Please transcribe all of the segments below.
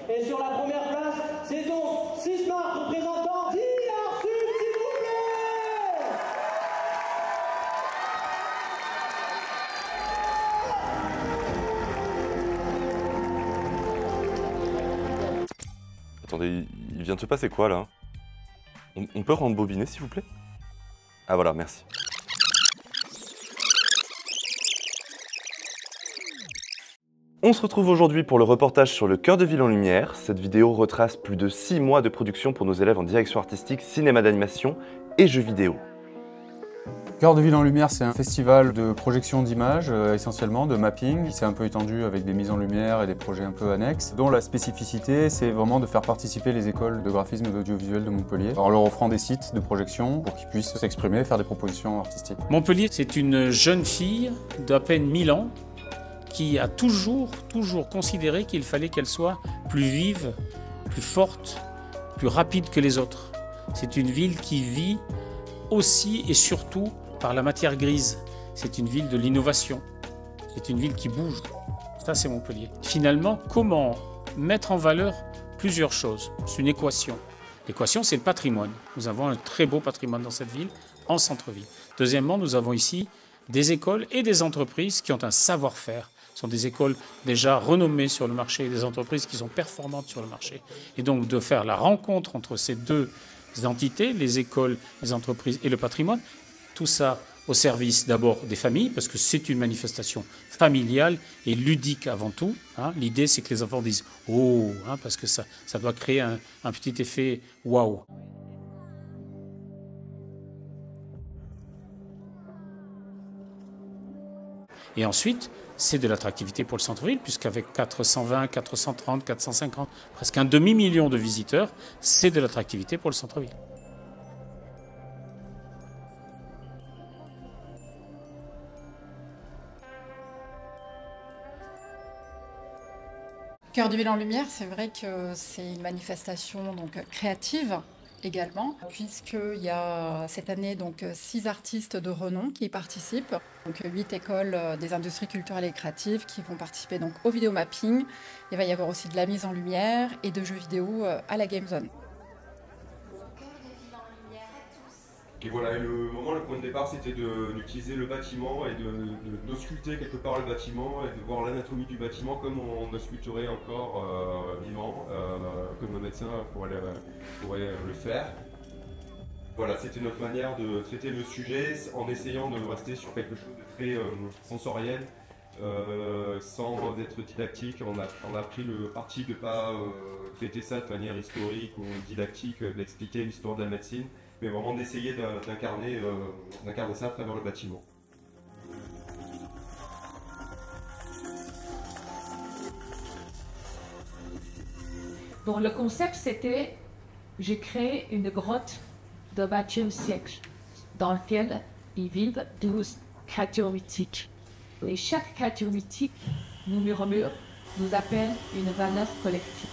Et sur la première place, c'est donc 6 marques représentant 10 Arsub, s'il vous plaît. Attendez, il vient de se passer quoi là? On peut rembobiner s'il vous plaît? Ah voilà, merci. On se retrouve aujourd'hui pour le reportage sur le cœur de ville en lumière. Cette vidéo retrace plus de 6 mois de production pour nos élèves en direction artistique, cinéma d'animation et jeux vidéo. Cœur de ville en lumière, c'est un festival de projection d'images, essentiellement de mapping. C'est un peu étendu avec des mises en lumière et des projets un peu annexes, dont la spécificité, c'est vraiment de faire participer les écoles de graphisme et d'audiovisuel de Montpellier, en leur offrant des sites de projection pour qu'ils puissent s'exprimer et faire des propositions artistiques. Montpellier, c'est une jeune fille d'à peine 1000 ans qui a toujours considéré qu'il fallait qu'elle soit plus vive, plus forte, plus rapide que les autres. C'est une ville qui vit aussi et surtout par la matière grise. C'est une ville de l'innovation. C'est une ville qui bouge. Ça, c'est Montpellier. Finalement, comment mettre en valeur plusieurs choses? C'est une équation. L'équation, c'est le patrimoine. Nous avons un très beau patrimoine dans cette ville, en centre-ville. Deuxièmement, nous avons ici des écoles et des entreprises qui ont un savoir-faire. Ce sont des écoles déjà renommées sur le marché et des entreprises qui sont performantes sur le marché. Et donc, de faire la rencontre entre ces deux entités, les écoles, les entreprises et le patrimoine, tout ça au service d'abord des familles, parce que c'est une manifestation familiale et ludique avant tout. Hein. L'idée, c'est que les enfants disent « Oh !» parce que ça doit créer un petit effet « waouh ». Et ensuite, c'est de l'attractivité pour le centre-ville, puisqu'avec 420, 430, 450, presque un demi-million de visiteurs, c'est de l'attractivité pour le centre-ville. Cœur de ville en lumière, c'est vrai que c'est une manifestation donc créative également, puisqu'il y a cette année donc 6 artistes de renom qui y participent, donc 8 écoles des industries culturelles et créatives qui vont participer donc au vidéomapping. Il va y avoir aussi de la mise en lumière et de jeux vidéo à la Game Zone. Et voilà, le point de départ, c'était d'utiliser le bâtiment et d'ausculter quelque part le bâtiment et de voir l'anatomie du bâtiment comme on ausculterait encore vivant, comme un médecin pourrait le faire. Voilà, c'était notre manière de traiter le sujet en essayant de rester sur quelque chose de très sensoriel, sans être didactique. On a pris le parti de ne pas traiter ça de manière historique ou didactique, d'expliquer l'histoire de la médecine, mais vraiment d'essayer d'incarner ça à travers le bâtiment. Donc le concept c'était, j'ai créé une grotte de XXe siècle dans laquelle ils vivent 12 créatures mythiques. Et chaque créature mythique nous murmure, nous appelle une valeur collective.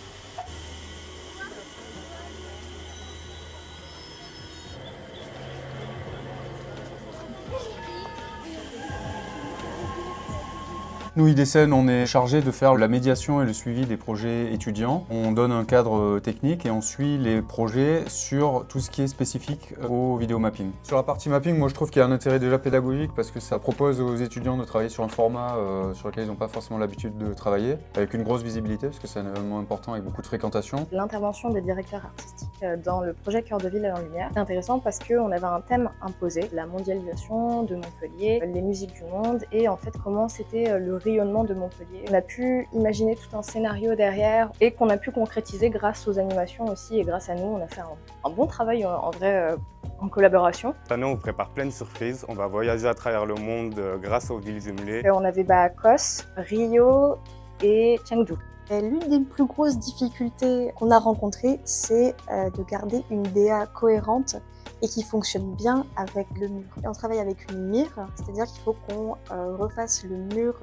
Nous, IDCN, on est chargé de faire la médiation et le suivi des projets étudiants. On donne un cadre technique et on suit les projets sur tout ce qui est spécifique au vidéomapping. Sur la partie mapping, moi je trouve qu'il y a un intérêt déjà pédagogique parce que ça propose aux étudiants de travailler sur un format sur lequel ils n'ont pas forcément l'habitude de travailler, avec une grosse visibilité parce que c'est un événement important avec beaucoup de fréquentation. L'intervention des directeurs artistiques dans le projet Cœur de ville en lumière est intéressant parce qu'on avait un thème imposé, la mondialisation de Montpellier, les musiques du monde et en fait comment c'était le rayonnement de Montpellier. On a pu imaginer tout un scénario derrière et qu'on a pu concrétiser grâce aux animations aussi et grâce à nous, on a fait un bon travail en vrai en collaboration. Cette année, on prépare plein de surprises. On va voyager à travers le monde grâce aux villes jumelées. On avait Kos, Rio et Chengdu. L'une des plus grosses difficultés qu'on a rencontrées, c'est de garder une DA cohérente et qui fonctionne bien avec le mur. Et on travaille avec une mire, c'est-à-dire qu'il faut qu'on refasse le mur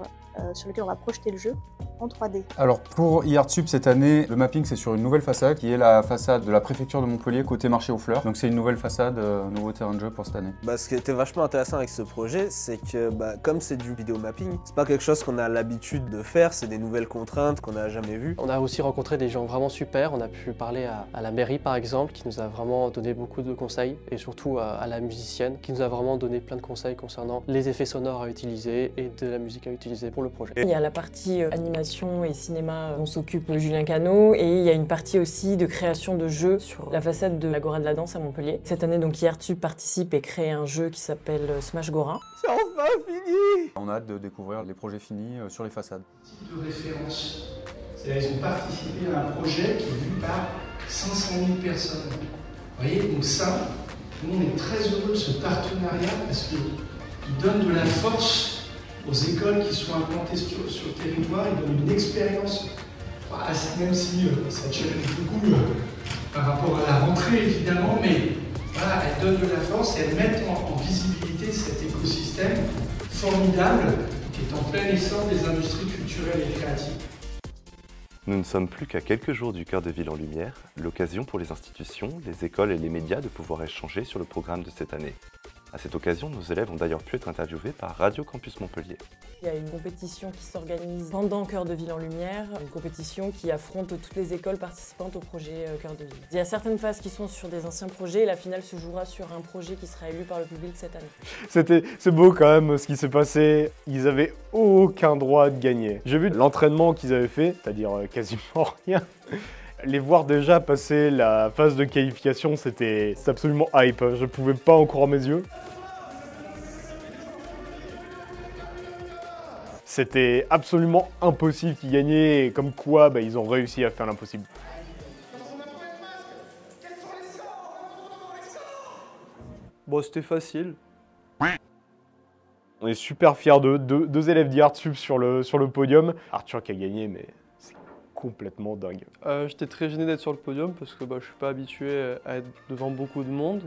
sur lequel on va projeter le jeu en 3D. Alors pour eArtSup cette année, le mapping c'est sur une nouvelle façade qui est la façade de la préfecture de Montpellier côté marché aux fleurs. Donc c'est une nouvelle façade, nouveau terrain de jeu pour cette année. Ce qui était vachement intéressant avec ce projet, c'est que comme c'est du vidéo mapping, c'est pas quelque chose qu'on a l'habitude de faire, c'est des nouvelles contraintes qu'on n'a jamais vues. On a aussi rencontré des gens vraiment super, on a pu parler à la mairie par exemple, qui nous a vraiment donné beaucoup de conseils, et surtout à la musicienne, qui nous a vraiment donné plein de conseils concernant les effets sonores à utiliser et de la musique à utiliser pour le projet. Il y a la partie animation et cinéma dont s'occupe Julien Cano, et il y a une partie aussi de création de jeux sur la façade de l'Agora de la Danse à Montpellier. Cette année, donc, eArtSup participe et crée un jeu qui s'appelle Smash Gora. C'est enfin fini! On a hâte de découvrir les projets finis sur les façades. Type de référence, c'est-à-dire ils ont participé à un projet qui est vu par 500 000 personnes. Vous voyez, donc ça, nous on est très heureux de ce partenariat parce qu'il donne de la force aux écoles qui sont implantées sur le territoire, il donne une expérience, même si ça challenge beaucoup par rapport à la rentrée évidemment, mais voilà, elles donnent de la force et elles mettent en visibilité cet écosystème formidable qui est en plein essor des industries culturelles et créatives. Nous ne sommes plus qu'à quelques jours du Cœur de Ville en Lumière, l'occasion pour les institutions, les écoles et les médias de pouvoir échanger sur le programme de cette année. À cette occasion, nos élèves ont d'ailleurs pu être interviewés par Radio Campus Montpellier. Il y a une compétition qui s'organise pendant Cœur de Ville en Lumière, une compétition qui affronte toutes les écoles participantes au projet Cœur de Ville. Il y a certaines phases qui sont sur des anciens projets et la finale se jouera sur un projet qui sera élu par le public cette année. C'est beau quand même ce qui s'est passé, ils n'avaient aucun droit de gagner. J'ai vu l'entraînement qu'ils avaient fait, c'est-à-dire quasiment rien. Les voir déjà passer la phase de qualification, c'était absolument hype. Je ne pouvais pas en croire mes yeux. C'était absolument impossible qu'ils gagnaient, et comme quoi ils ont réussi à faire l'impossible. Bon, c'était facile. On est super fiers d'eux, deux élèves d'eArtSup sur le podium. Arthur qui a gagné, mais c'est complètement dingue. J'étais très gêné d'être sur le podium parce que je suis pas habitué à être devant beaucoup de monde.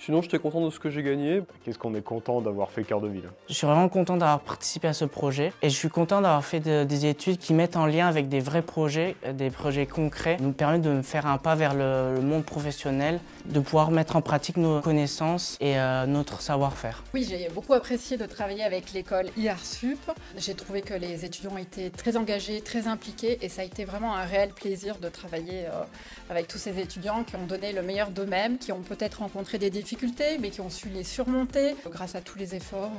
Sinon, j'étais content de ce que j'ai gagné. Qu'est-ce qu'on est content d'avoir fait Cœur de Ville. Je suis vraiment content d'avoir participé à ce projet et je suis content d'avoir fait des études qui mettent en lien avec des vrais projets, des projets concrets, nous permettent de faire un pas vers le monde professionnel, de pouvoir mettre en pratique nos connaissances et notre savoir-faire. Oui, j'ai beaucoup apprécié de travailler avec l'école eArtSup. J'ai trouvé que les étudiants étaient très engagés, très impliqués et ça a été vraiment un réel plaisir de travailler avec tous ces étudiants qui ont donné le meilleur d'eux-mêmes, qui ont peut-être rencontré des difficultés, mais qui ont su les surmonter. Grâce à tous les efforts,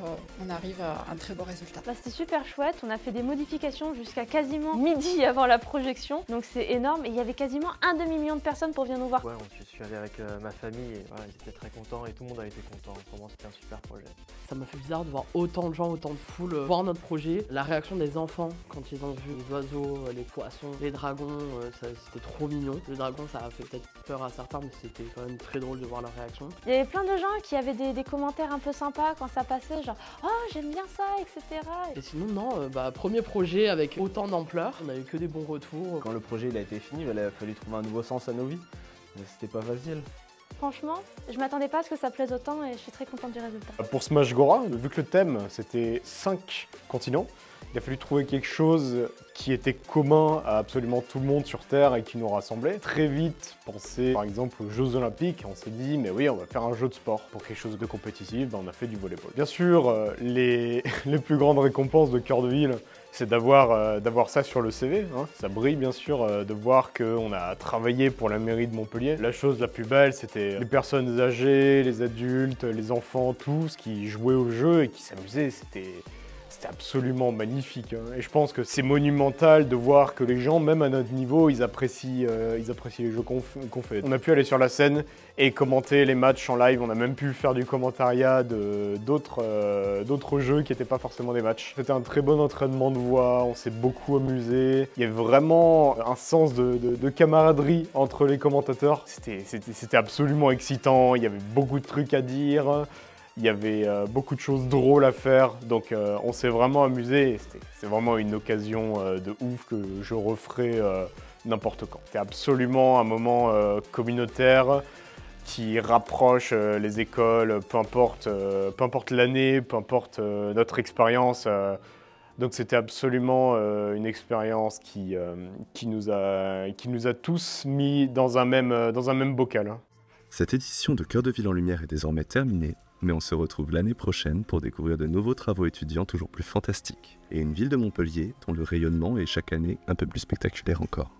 on arrive à un très beau résultat. C'était super chouette, on a fait des modifications jusqu'à quasiment midi avant la projection, donc c'est énorme et il y avait quasiment 1 demi-million de personnes pour venir nous voir. Ouais, je suis allé avec ma famille et voilà, ils étaient très contents et tout le monde a été content. Vraiment, c'était un super projet. Ça m'a fait bizarre de voir autant de gens, autant de foule voir notre projet. La réaction des enfants quand ils ont vu les oiseaux, les poissons, les dragons, c'était trop mignon. Le dragon, ça a fait peut-être peur à certains, mais c'était quand même très drôle de voir leur réaction. Il y avait plein de gens qui avaient des commentaires un peu sympas quand ça passait, genre « Oh, j'aime bien ça, etc. » Et sinon, non, premier projet avec autant d'ampleur, on a eu que des bons retours. Quand le projet a été fini, il a fallu trouver un nouveau sens à nos vies. C'était pas facile. Franchement, je m'attendais pas à ce que ça plaise autant et je suis très contente du résultat. Pour Smash Gora, vu que le thème c'était 5 continents, il a fallu trouver quelque chose qui était commun à absolument tout le monde sur Terre et qui nous rassemblait. Très vite, penser par exemple aux Jeux Olympiques, on s'est dit mais oui, on va faire un jeu de sport. Pour quelque chose de compétitif, on a fait du volleyball. Bien sûr, les plus grandes récompenses de Cœur de Ville, c'est d'avoir ça sur le CV. Hein. Ça brille bien sûr de voir qu'on a travaillé pour la mairie de Montpellier. La chose la plus belle, c'était les personnes âgées, les adultes, les enfants, tous qui jouaient au jeu et qui s'amusaient. C'était absolument magnifique. Hein. Et je pense que c'est monumental de voir que les gens, même à notre niveau, ils apprécient les jeux qu'on fait. On a pu aller sur la scène et commenter les matchs en live. On a même pu faire du commentariat d'autres jeux qui n'étaient pas forcément des matchs. C'était un très bon entraînement de voix, on s'est beaucoup amusé. Il y avait vraiment un sens de camaraderie entre les commentateurs. C'était absolument excitant, il y avait beaucoup de trucs à dire. Il y avait beaucoup de choses drôles à faire, donc on s'est vraiment amusé. C'est vraiment une occasion de ouf que je referai n'importe quand. C'était absolument un moment communautaire qui rapproche les écoles, peu importe l'année, peu importe notre expérience. Donc c'était absolument une expérience qui nous a tous mis dans un même bocal. Cette édition de Cœur de Ville en Lumière est désormais terminée, mais on se retrouve l'année prochaine pour découvrir de nouveaux travaux étudiants toujours plus fantastiques, et une ville de Montpellier dont le rayonnement est chaque année un peu plus spectaculaire encore.